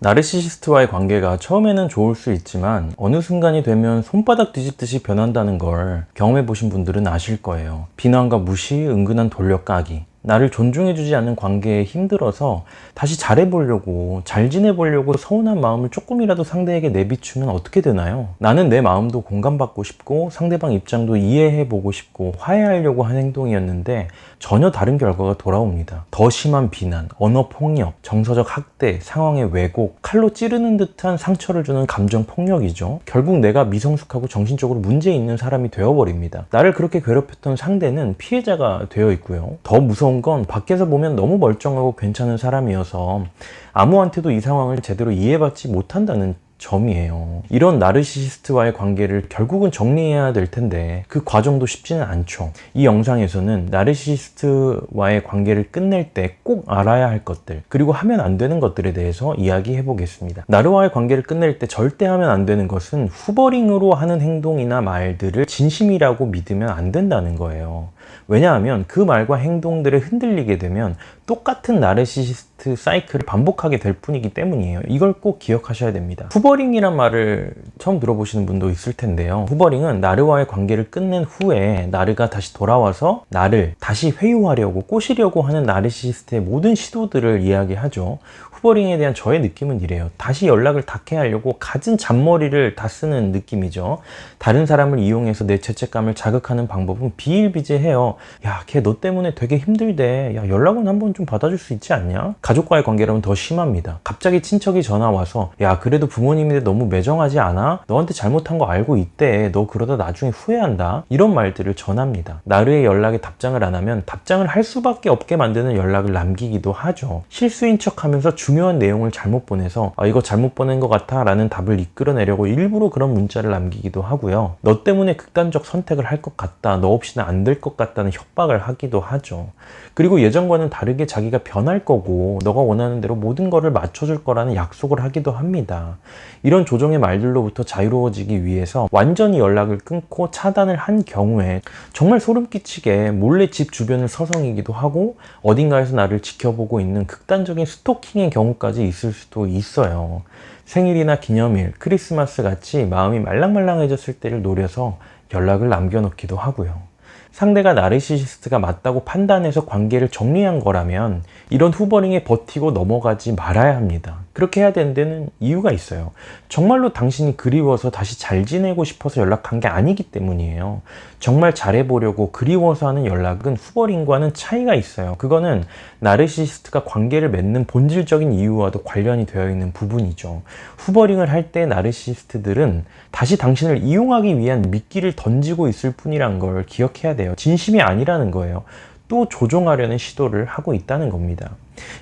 나르시시스트와의 관계가 처음에는 좋을 수 있지만 어느 순간이 되면 손바닥 뒤집듯이 변한다는 걸 경험해 보신 분들은 아실 거예요. 비난과 무시, 은근한 돌려까기. 나를 존중해주지 않는 관계에 힘들어서 다시 잘해보려고, 잘 지내보려고 서운한 마음을 조금이라도 상대에게 내비추면 어떻게 되나요? 나는 내 마음도 공감받고 싶고 상대방 입장도 이해해보고 싶고 화해하려고 한 행동이었는데 전혀 다른 결과가 돌아옵니다. 더 심한 비난, 언어폭력, 정서적 학대, 상황의 왜곡, 칼로 찌르는 듯한 상처를 주는 감정폭력이죠. 결국 내가 미성숙하고 정신적으로 문제 있는 사람이 되어버립니다. 나를 그렇게 괴롭혔던 상대는 피해자가 되어 있고요. 더 무서운 건 밖에서 보면 너무 멀쩡하고 괜찮은 사람이어서 아무한테도 이 상황을 제대로 이해받지 못한다는 점이에요. 이런 나르시시스트와의 관계를 결국은 정리해야 될 텐데 그 과정도 쉽지는 않죠. 이 영상에서는 나르시시스트와의 관계를 끝낼 때 꼭 알아야 할 것들, 그리고 하면 안 되는 것들에 대해서 이야기해 보겠습니다. 나르와의 관계를 끝낼 때 절대 하면 안 되는 것은 후버링으로 하는 행동이나 말들을 진심이라고 믿으면 안 된다는 거예요. 왜냐하면 그 말과 행동들에 흔들리게 되면 똑같은 나르시시스트 사이클을 반복하게 될 뿐이기 때문이에요. 이걸 꼭 기억하셔야 됩니다. 후버링이란 말을 처음 들어보시는 분도 있을 텐데요. 후버링은 나르와의 관계를 끝낸 후에 나르가 다시 돌아와서 나를 다시 회유하려고 꼬시려고 하는 나르시시스트의 모든 시도들을 이야기하죠. 후버링에 대한 저의 느낌은 이래요. 다시 연락을 닿게 하려고 갖은 잔머리를 다 쓰는 느낌이죠. 다른 사람을 이용해서 내 죄책감을 자극하는 방법은 비일비재해요. 야, 걔 너 때문에 되게 힘들대. 야, 연락은 한번 좀 받아줄 수 있지 않냐? 가족과의 관계라면 더 심합니다. 갑자기 친척이 전화 와서 야, 그래도 부모님인데 너무 매정하지 않아? 너한테 잘못한 거 알고 있대. 너 그러다 나중에 후회한다. 이런 말들을 전합니다. 나르의 연락에 답장을 안 하면 답장을 할 수밖에 없게 만드는 연락을 남기기도 하죠. 실수인 척하면서 중요한 내용을 잘못 보내서 이거 잘못 보낸 것 같아 라는 답을 이끌어내려고 일부러 그런 문자를 남기기도 하고요. 너 때문에 극단적 선택을 할 것 같다. 너 없이는 안 될 것 같다는 협박을 하기도 하죠. 그리고 예전과는 다르게 자기가 변할 거고 너가 원하는 대로 모든 거를 맞춰줄 거라는 약속을 하기도 합니다. 이런 조종의 말들로부터 자유로워지기 위해서 완전히 연락을 끊고 차단을 한 경우에 정말 소름 끼치게 몰래 집 주변을 서성이기도 하고 어딘가에서 나를 지켜보고 있는 극단적인 스토킹의 경우까지 있을 수도 있어요. 생일이나 기념일, 크리스마스 같이 마음이 말랑말랑해졌을 때를 노려서 연락을 남겨놓기도 하고요. 상대가 나르시시스트가 맞다고 판단해서 관계를 정리한 거라면 이런 후버링에 버티고 넘어가지 말아야 합니다. 그렇게 해야 되는 데는 이유가 있어요. 정말로 당신이 그리워서 다시 잘 지내고 싶어서 연락한 게 아니기 때문이에요. 정말 잘해보려고 그리워서 하는 연락은 후버링과는 차이가 있어요. 그거는 나르시시스트가 관계를 맺는 본질적인 이유와도 관련이 되어 있는 부분이죠. 후버링을 할 때 나르시시스트들은 다시 당신을 이용하기 위한 미끼를 던지고 있을 뿐이란 걸 기억해야 돼요. 진심이 아니라는 거예요. 또 조종하려는 시도를 하고 있다는 겁니다.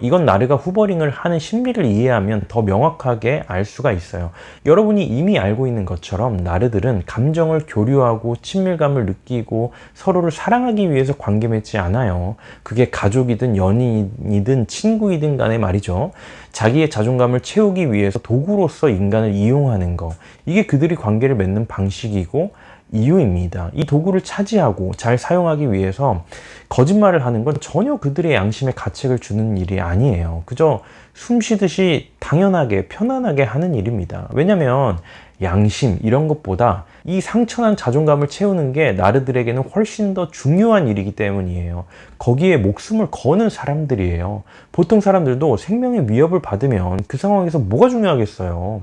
이건 나르가 후버링을 하는 심리를 이해하면 더 명확하게 알 수가 있어요. 여러분이 이미 알고 있는 것처럼 나르들은 감정을 교류하고 친밀감을 느끼고 서로를 사랑하기 위해서 관계 맺지 않아요. 그게 가족이든 연인이든 친구이든 간에 말이죠. 자기의 자존감을 채우기 위해서 도구로서 인간을 이용하는 거. 이게 그들이 관계를 맺는 방식이고 이유입니다. 이 도구를 차지하고 잘 사용하기 위해서 거짓말을 하는 건 전혀 그들의 양심에 가책을 주는 일이 아니에요. 그저 숨쉬듯이 당연하게 편안하게 하는 일입니다. 왜냐면 양심 이런 것보다 이 상처난 자존감을 채우는 게 나르들에게는 훨씬 더 중요한 일이기 때문이에요. 거기에 목숨을 거는 사람들이에요. 보통 사람들도 생명의 위협을 받으면 그 상황에서 뭐가 중요하겠어요.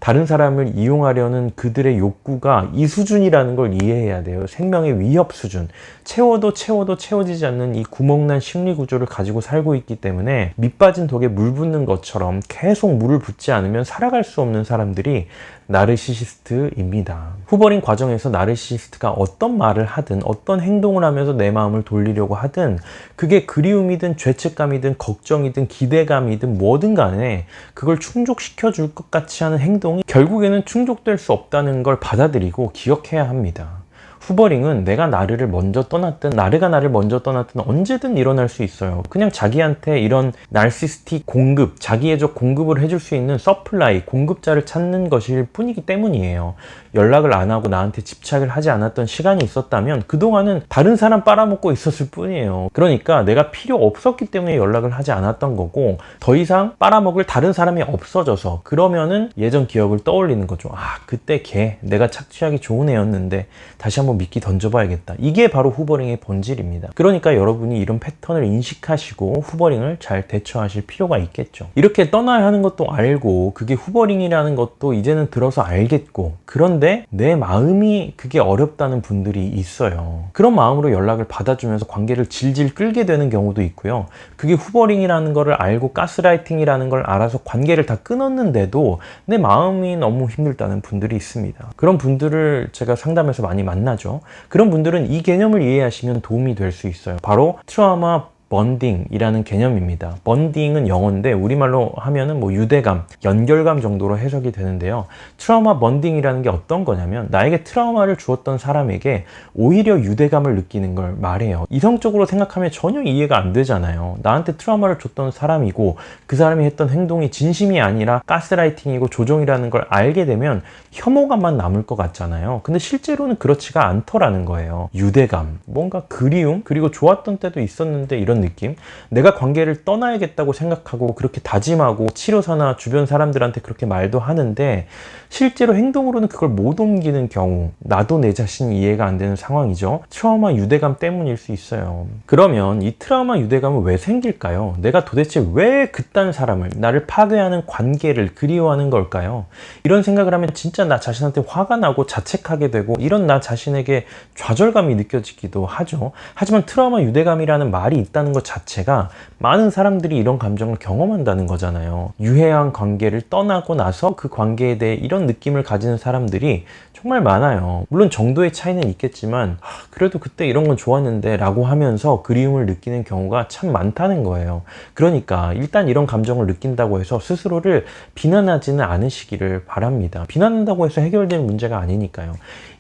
다른 사람을 이용하려는 그들의 욕구가 이 수준이라는 걸 이해해야 돼요. 생명의 위협 수준. 채워도 채워지지 않는 이 구멍난 심리 구조를 가지고 살고 있기 때문에 밑 빠진 독에 물 붓는 것처럼 계속 물을 붓지 않으면 살아갈 수 없는 사람들이 나르시시스트입니다. 후버링 과정에서 나르시시스트가 어떤 말을 하든 어떤 행동을 하면서 내 마음을 돌리려고 하든 그게 그리움이든 죄책감이든 걱정이든 기대감이든 뭐든 간에 그걸 충족시켜 줄 것 같이 하는 행동이 결국에는 충족될 수 없다는 걸 받아들이고 기억해야 합니다. 후버링은 내가 나르를 먼저 떠났든 나르가 나를 먼저 떠났든 언제든 일어날 수 있어요. 그냥 자기한테 이런 나르시스틱 공급, 자기애적 공급을 해줄 수 있는 서플라이, 공급자를 찾는 것일 뿐이기 때문이에요. 연락을 안 하고 나한테 집착을 하지 않았던 시간이 있었다면 그동안은 다른 사람 빨아먹고 있었을 뿐이에요. 그러니까 내가 필요 없었기 때문에 연락을 하지 않았던 거고, 더 이상 빨아먹을 다른 사람이 없어져서 그러면은 예전 기억을 떠올리는 거죠. 아, 그때 걔 내가 착취하기 좋은 애였는데 다시 한번 미끼 던져봐야겠다. 이게 바로 후버링의 본질입니다. 그러니까 여러분이 이런 패턴을 인식하시고 후버링을 잘 대처하실 필요가 있겠죠. 이렇게 떠나야 하는 것도 알고 그게 후버링이라는 것도 이제는 들어서 알겠고, 그런데 내 마음이 그게 어렵다는 분들이 있어요. 그런 마음으로 연락을 받아주면서 관계를 질질 끌게 되는 경우도 있고요. 그게 후버링이라는 거를 알고 가스라이팅이라는 걸 알아서 관계를 다 끊었는데도 내 마음이 너무 힘들다는 분들이 있습니다. 그런 분들을 제가 상담에서 많이 만나죠. 그런 분들은 이 개념을 이해하시면 도움이 될 수 있어요. 바로 트라우마 번딩이라는 개념입니다. 번딩은 영어인데 우리말로 하면은 뭐 유대감, 연결감 정도로 해석이 되는데요. 트라우마 번딩이라는 게 어떤 거냐면 나에게 트라우마를 주었던 사람에게 오히려 유대감을 느끼는 걸 말해요. 이성적으로 생각하면 전혀 이해가 안 되잖아요. 나한테 트라우마를 줬던 사람이고 그 사람이 했던 행동이 진심이 아니라 가스라이팅이고 조종이라는 걸 알게 되면 혐오감만 남을 것 같잖아요. 근데 실제로는 그렇지가 않더라는 거예요. 유대감, 뭔가 그리움, 그리고 좋았던 때도 있었는데 이런 느낌? 내가 관계를 떠나야겠다고 생각하고 그렇게 다짐하고 치료사나 주변 사람들한테 그렇게 말도 하는데 실제로 행동으로는 그걸 못 옮기는 경우, 나도 내 자신이 이해가 안 되는 상황이죠. 트라우마 유대감 때문일 수 있어요. 그러면 이 트라우마 유대감은 왜 생길까요? 내가 도대체 왜 그딴 사람을, 나를 파괴하는 관계를 그리워하는 걸까요? 이런 생각을 하면 진짜 나 자신한테 화가 나고 자책하게 되고 이런 나 자신에게 좌절감이 느껴지기도 하죠. 하지만 트라우마 유대감이라는 말이 있다는 것 자체가 많은 사람들이 이런 감정을 경험한다는 거잖아요. 유해한 관계를 떠나고 나서 그 관계에 대해 이런 느낌을 가지는 사람들이 정말 많아요. 물론 정도의 차이는 있겠지만 그래도 그때 이런 건 좋았는데 라고 하면서 그리움을 느끼는 경우가 참 많다는 거예요. 그러니까 일단 이런 감정을 느낀다고 해서 스스로를 비난하지는 않으시기를 바랍니다. 비난한다고 해서 해결되는 문제가 아니니까요.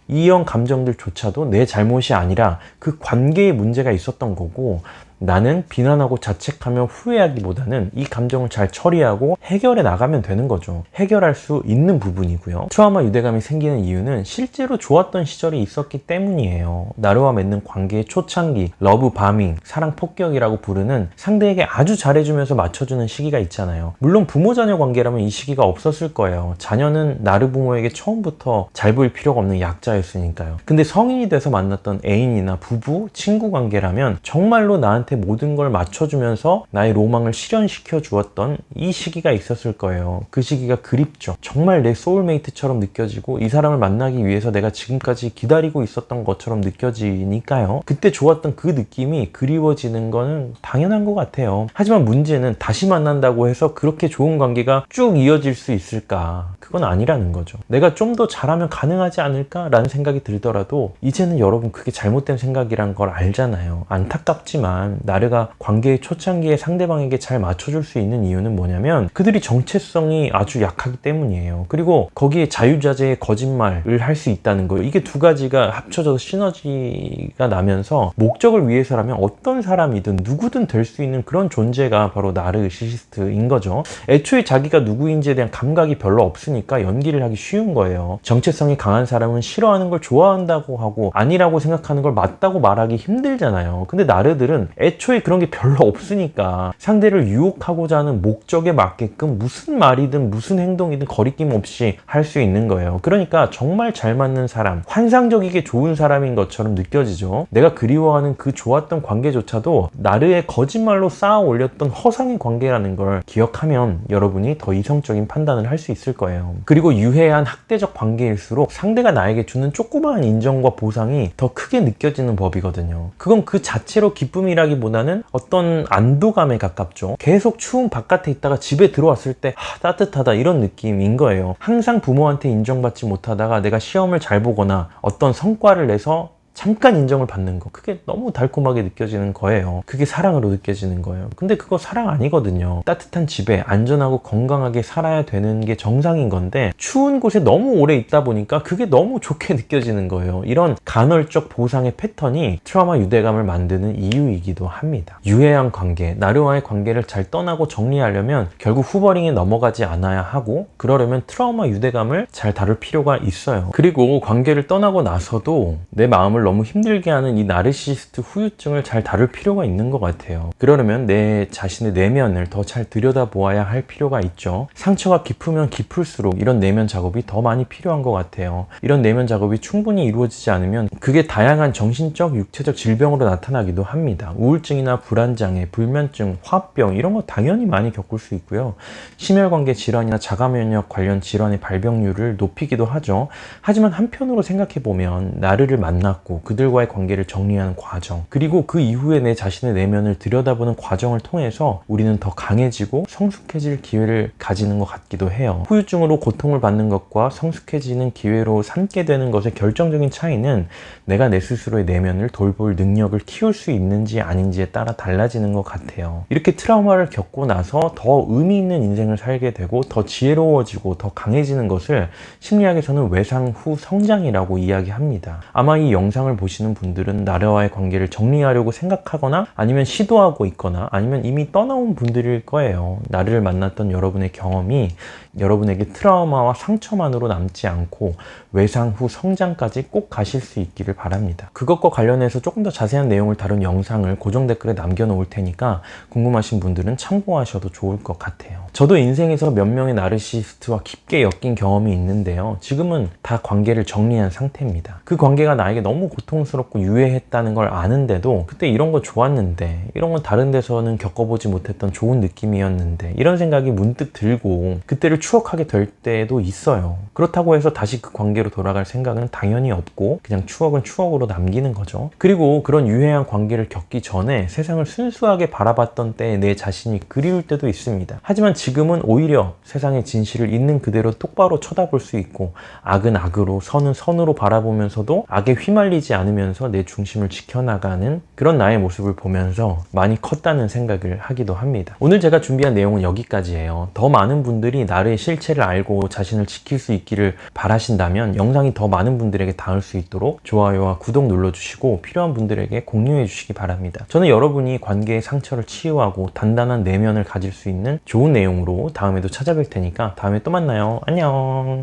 이런 감정들조차도 내 잘못이 아니라 그 관계에 문제가 있었던 거고, 나는 비난하고 자책하며 후회하기보다는 이 감정을 잘 처리하고 해결해 나가면 되는 거죠. 해결할 수 있는 부분이고요. 트라우마 유대감이 생기는 이유는 실제로 좋았던 시절이 있었기 때문이에요. 나르와 맺는 관계의 초창기, 러브 바밍, 사랑 폭격이라고 부르는 상대에게 아주 잘해주면서 맞춰주는 시기가 있잖아요. 물론 부모-자녀 관계라면 이 시기가 없었을 거예요. 자녀는 나르 부모에게 처음부터 잘 보일 필요가 없는 약자였으니까요. 근데 성인이 돼서 만났던 애인이나 부부, 친구 관계라면 정말로 나한테 모든 걸 맞춰주면서 나의 로망을 실현시켜 주었던 이 시기가 있었을 거예요. 그 시기가 그립죠. 정말 내 소울메이트처럼 느껴지고 이 사람을 만나기 위해서 내가 지금까지 기다리고 있었던 것처럼 느껴지니까요. 그때 좋았던 그 느낌이 그리워지는 거는 당연한 것 같아요. 하지만 문제는 다시 만난다고 해서 그렇게 좋은 관계가 쭉 이어질 수 있을까? 그건 아니라는 거죠. 내가 좀 더 잘하면 가능하지 않을까라는 생각이 들더라도 이제는 여러분 그게 잘못된 생각이란 걸 알잖아요. 안타깝지만 나르가 관계의 초창기에 상대방에게 잘 맞춰줄 수 있는 이유는 뭐냐면 그들이 정체성이 아주 약하기 때문이에요. 그리고 거기에 자유자재의 거짓말을 할 수 있다는 거예요. 이게 두 가지가 합쳐져서 시너지가 나면서 목적을 위해서라면 어떤 사람이든 누구든 될 수 있는 그런 존재가 바로 나르시시스트인 거죠. 애초에 자기가 누구인지에 대한 감각이 별로 없으니까 연기를 하기 쉬운 거예요. 정체성이 강한 사람은 싫어하는 걸 좋아한다고 하고 아니라고 생각하는 걸 맞다고 말하기 힘들잖아요. 근데 나르들은 애초에 그런 게 별로 없으니까 상대를 유혹하고자 하는 목적에 맞게끔 무슨 말이든 무슨 행동이든 거리낌 없이 할 수 있는 거예요. 그러니까 정말 잘 맞는 사람, 환상적이게 좋은 사람인 것처럼 느껴지죠. 내가 그리워하는 그 좋았던 관계조차도 나르의 거짓말로 쌓아 올렸던 허상의 관계라는 걸 기억하면 여러분이 더 이성적인 판단을 할 수 있을 거예요. 그리고 유해한 학대적 관계일수록 상대가 나에게 주는 조그마한 인정과 보상이 더 크게 느껴지는 법이거든요. 그건 그 자체로 기쁨이라기보다는 어떤 안도감에 가깝죠. 계속 추운 바깥에 있다가 집에 들어왔을 때 따뜻하다 이런 느낌인 거예요. 항상 부모한테 인정받지 못하다가 내가 시험을 잘 보거나 어떤 성과를 내서 잠깐 인정을 받는 거, 그게 너무 달콤하게 느껴지는 거예요. 그게 사랑으로 느껴지는 거예요. 근데 그거 사랑 아니거든요. 따뜻한 집에 안전하고 건강하게 살아야 되는 게 정상인 건데 추운 곳에 너무 오래 있다 보니까 그게 너무 좋게 느껴지는 거예요. 이런 간헐적 보상의 패턴이 트라우마 유대감을 만드는 이유이기도 합니다. 유해한 관계, 나르와의 관계를 잘 떠나고 정리하려면 결국 후버링에 넘어가지 않아야 하고, 그러려면 트라우마 유대감을 잘 다룰 필요가 있어요. 그리고 관계를 떠나고 나서도 내 마음을 너무 힘들게 하는 이 나르시시스트 후유증을 잘 다룰 필요가 있는 것 같아요. 그러려면 내 자신의 내면을 더 잘 들여다보아야 할 필요가 있죠. 상처가 깊으면 깊을수록 이런 내면 작업이 더 많이 필요한 것 같아요. 이런 내면 작업이 충분히 이루어지지 않으면 그게 다양한 정신적, 육체적 질병으로 나타나기도 합니다. 우울증이나 불안장애, 불면증, 화병 이런 거 당연히 많이 겪을 수 있고요. 심혈관계 질환이나 자가면역 관련 질환의 발병률을 높이기도 하죠. 하지만 한편으로 생각해보면 나르를 만났고 그들과의 관계를 정리하는 과정, 그리고 그 이후에 내 자신의 내면을 들여다보는 과정을 통해서 우리는 더 강해지고 성숙해질 기회를 가지는 것 같기도 해요. 후유증으로 고통을 받는 것과 성숙해지는 기회로 삼게 되는 것의 결정적인 차이는 내가 내 스스로의 내면을 돌볼 능력을 키울 수 있는지 아닌지에 따라 달라지는 것 같아요. 이렇게 트라우마를 겪고 나서 더 의미 있는 인생을 살게 되고 더 지혜로워지고 더 강해지는 것을 심리학에서는 외상 후 성장이라고 이야기합니다. 아마 이 영상을 보시는 분들은 나르와의 관계를 정리하려고 생각하거나 아니면 시도하고 있거나 아니면 이미 떠나온 분들일 거예요. 나르를 만났던 여러분의 경험이 여러분에게 트라우마와 상처만으로 남지 않고 외상 후 성장까지 꼭 가실 수 있기를 바랍니다. 그것과 관련해서 조금 더 자세한 내용을 다룬 영상을 고정 댓글에 남겨놓을 테니까 궁금하신 분들은 참고하셔도 좋을 것 같아요. 저도 인생에서 몇 명의 나르시시스트와 깊게 엮인 경험이 있는데요. 지금은 다 관계를 정리한 상태입니다. 그 관계가 나에게 너무 고통스럽고 유해했다는 걸 아는데도 그때 이런 거 좋았는데, 이런 건 다른 데서는 겪어보지 못했던 좋은 느낌이었는데, 이런 생각이 문득 들고 그때를 추억하게 될 때도 있어요. 그렇다고 해서 다시 그 관계로 돌아갈 생각은 당연히 없고 그냥 추억은 추억으로 남기는 거죠. 그리고 그런 유해한 관계를 겪기 전에 세상을 순수하게 바라봤던 때에 내 자신이 그리울 때도 있습니다. 하지만 지금은 오히려 세상의 진실을 있는 그대로 똑바로 쳐다볼 수 있고, 악은 악으로, 선은 선으로 바라보면서도 악에 휘말리지 않으면서 내 중심을 지켜나가는 그런 나의 모습을 보면서 많이 컸다는 생각을 하기도 합니다. 오늘 제가 준비한 내용은 여기까지예요. 더 많은 분들이 나의 실체를 알고 자신을 지킬 수 있기를 바라신다면 영상이 더 많은 분들에게 닿을 수 있도록 좋아요와 구독 눌러주시고 필요한 분들에게 공유해 주시기 바랍니다. 저는 여러분이 관계의 상처를 치유하고 단단한 내면을 가질 수 있는 좋은 내용으로 다음에도 찾아뵐 테니까 다음에 또 만나요. 안녕.